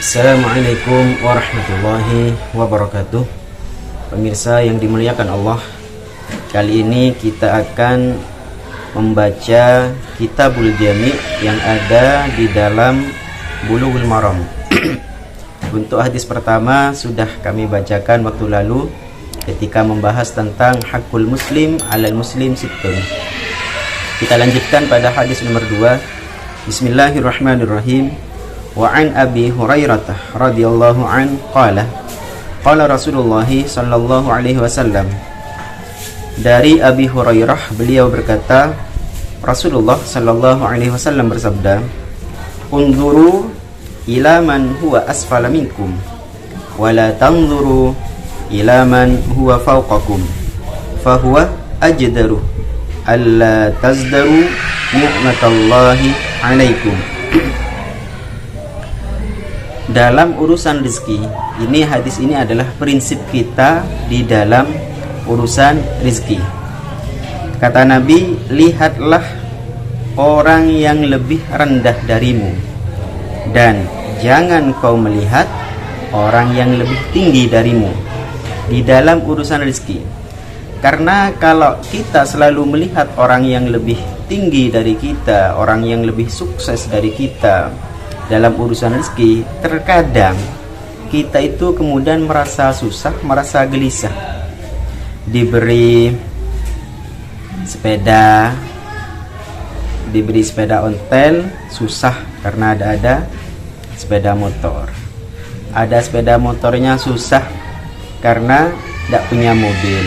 Assalamualaikum warahmatullahi wabarakatuh. Pemirsa yang dimuliakan Allah, kali ini kita akan membaca Kitabul Jami' yang ada di dalam Bulughul Maram. Untuk hadis pertama sudah kami bacakan waktu lalu ketika membahas tentang hakul muslim alal muslim sittun. Kita lanjutkan pada hadis nomor 2. Bismillahirrahmanirrahim. Wa an Abi Hurairah radhiyallahu an qala qala Rasulullah sallallahu alaihi wasallam. Dari Abi Hurairah, beliau berkata, Rasulullah sallallahu alaihi wasallam bersabda, "Unzuru ila man huwa asfala minkum wa la tanzuru ila man huwa fawqakum fa huwa ajdaru alla tazdaru ni'matallahi alaikum." Dalam urusan rezeki, ini hadis ini adalah prinsip kita di dalam urusan rezeki. Kata Nabi, lihatlah orang yang lebih rendah darimu, dan jangan kau melihat orang yang lebih tinggi darimu di dalam urusan rezeki. Karena kalau kita selalu melihat orang yang lebih tinggi dari kita, orang yang lebih sukses dari kita dalam urusan rezeki, terkadang kita itu kemudian merasa susah, merasa gelisah. Diberi sepeda ontel, susah karena ada sepeda motor. Ada sepeda motornya, susah karena tidak punya mobil.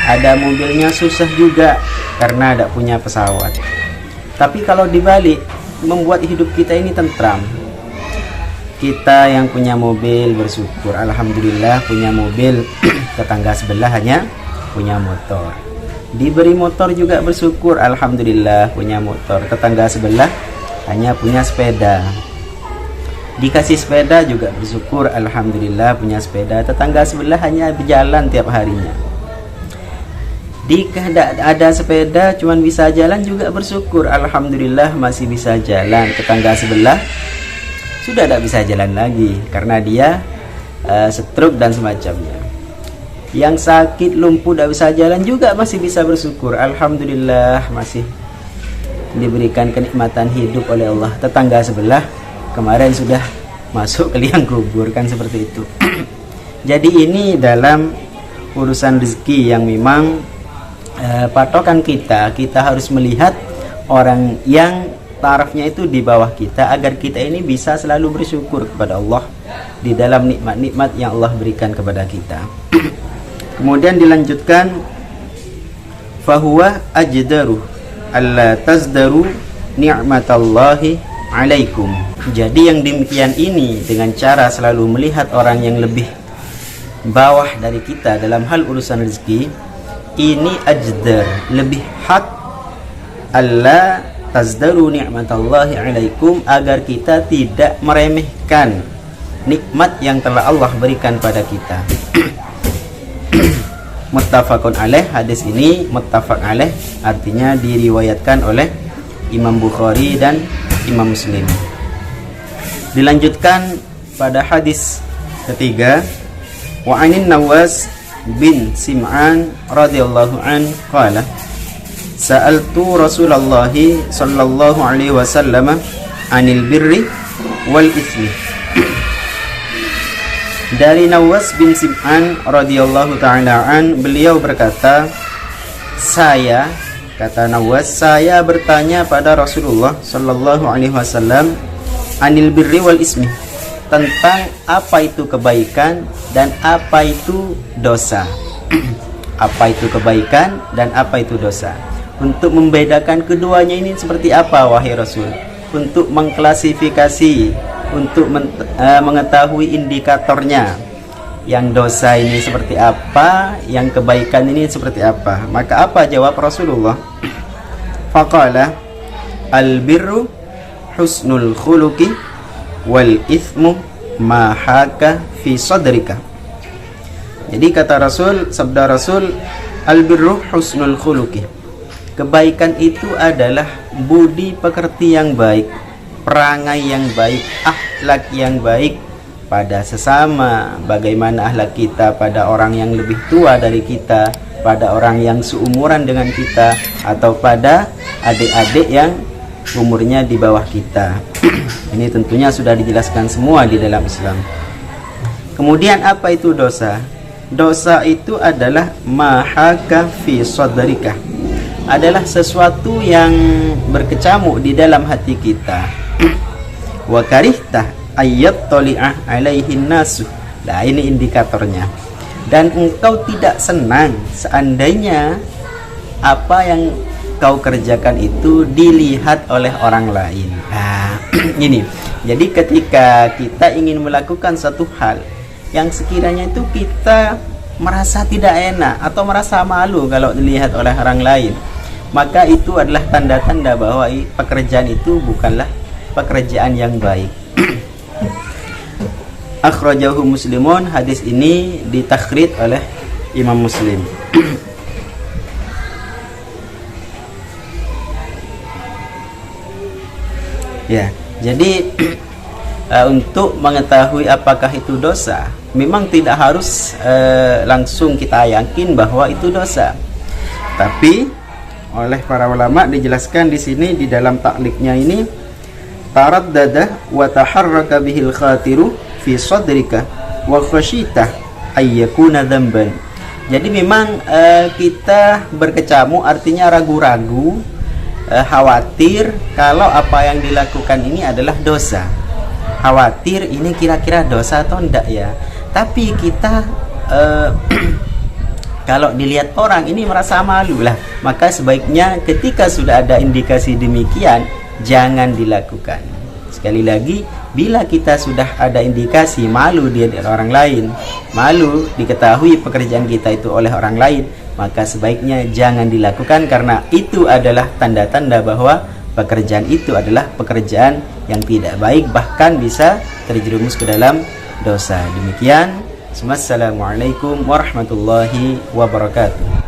Ada mobilnya, susah juga karena tidak punya pesawat. Tapi kalau dibalik, membuat hidup kita ini tentram. Kita yang punya mobil bersyukur, alhamdulillah punya mobil. Tetangga sebelah hanya punya motor. Diberi motor juga bersyukur, alhamdulillah punya motor. Tetangga sebelah hanya punya sepeda. Dikasih sepeda juga bersyukur, alhamdulillah punya sepeda. Tetangga sebelah hanya berjalan tiap harinya. Jika ada sepeda cuman bisa jalan juga bersyukur, alhamdulillah masih bisa jalan. Tetangga sebelah sudah tidak bisa jalan lagi karena dia stroke dan semacamnya. Yang sakit lumpuh tidak bisa jalan juga masih bisa bersyukur, alhamdulillah masih diberikan kenikmatan hidup oleh Allah. Tetangga sebelah kemarin sudah masuk ke liang kubur, kan seperti itu. Jadi ini dalam urusan rezeki yang memang patokan kita harus melihat orang yang tarafnya itu di bawah kita, agar kita ini bisa selalu bersyukur kepada Allah di dalam nikmat-nikmat yang Allah berikan kepada kita. Kemudian dilanjutkan, fahuwa ajdaru alla tazdaru ni'matallahi alaikum. Jadi yang demikian ini, dengan cara selalu melihat orang yang lebih bawah dari kita dalam hal urusan rezeki, ini ajdar, lebih hak alla tazdaru ni'matallahi alaikum, agar kita tidak meremehkan nikmat yang telah Allah berikan pada kita. Muttafaqun alaih, hadis ini muttafaq alaih, artinya diriwayatkan oleh Imam Bukhari dan Imam Muslim. Dilanjutkan pada hadis ketiga, wa anin Nawas bin Sim'an radhiyallahu an qala sa'altu Rasulullah sallallahu alaihi wasallam anil birri wal itsmi. Dari Nawas bin Sim'an radhiyallahu ta'ala an, beliau berkata, kata Nawas, saya bertanya pada Rasulullah sallallahu alaihi wasallam anil birri wal ismi, tentang apa itu kebaikan dan apa itu dosa. Apa itu kebaikan dan apa itu dosa. Untuk membedakan keduanya ini seperti apa, wahai Rasul? Untuk mengklasifikasi, untuk mengetahui indikatornya. Yang dosa ini seperti apa, yang kebaikan ini seperti apa. Maka apa jawab Rasulullah? Faqala al-birru husnul khuluqi wal ithmu ma haka fi sadrika. Jadi kata Rasul, sabda Rasul, al-birru husnul khuluqi. Kebaikan itu adalah budi pekerti yang baik. perangai yang baik, akhlak yang baik pada sesama. Bagaimana akhlak kita pada orang yang lebih tua dari kita, pada orang yang seumuran dengan kita, atau pada adik-adik yang umurnya di bawah kita. Ini tentunya sudah dijelaskan semua di dalam Islam. Kemudian apa itu dosa? Dosa itu adalah mahaka fi sadrika, adalah sesuatu yang berkecamuk di dalam hati kita. Wa karihta ayat toli'ah alaihin nasu. Nah, ini indikatornya. Dan engkau tidak senang seandainya apa yang kau kerjakan itu dilihat oleh orang lain. Nah, ini. Jadi ketika kita ingin melakukan satu hal yang sekiranya itu kita merasa tidak enak atau merasa malu kalau dilihat oleh orang lain, maka itu adalah tanda-tanda bahwa pekerjaan itu bukanlah pekerjaan yang baik. Akhrajahu Muslimun, hadis ini ditakhrij oleh Imam Muslim. Ya, jadi untuk mengetahui apakah itu dosa, memang tidak harus langsung kita yakin bahwa itu dosa. Tapi oleh para ulama dijelaskan di sini di dalam takliknya ini, taraddada wa taharraka bihil khatiru fi sadrika wa khashita ayyakuna dzamban. Jadi memang kita berkecamuk, artinya ragu-ragu, khawatir kalau apa yang dilakukan ini adalah dosa. Khawatir ini kira-kira dosa atau enggak ya. Tapi kita kalau dilihat orang ini merasa malu lah, maka sebaiknya ketika sudah ada indikasi demikian jangan dilakukan. Sekali lagi, bila kita sudah ada indikasi malu di orang lain, malu diketahui pekerjaan kita itu oleh orang lain, maka sebaiknya jangan dilakukan, karena itu adalah tanda-tanda bahwa pekerjaan itu adalah pekerjaan yang tidak baik, bahkan bisa terjerumus ke dalam dosa. Demikian. Wassalamualaikum warahmatullahi wabarakatuh.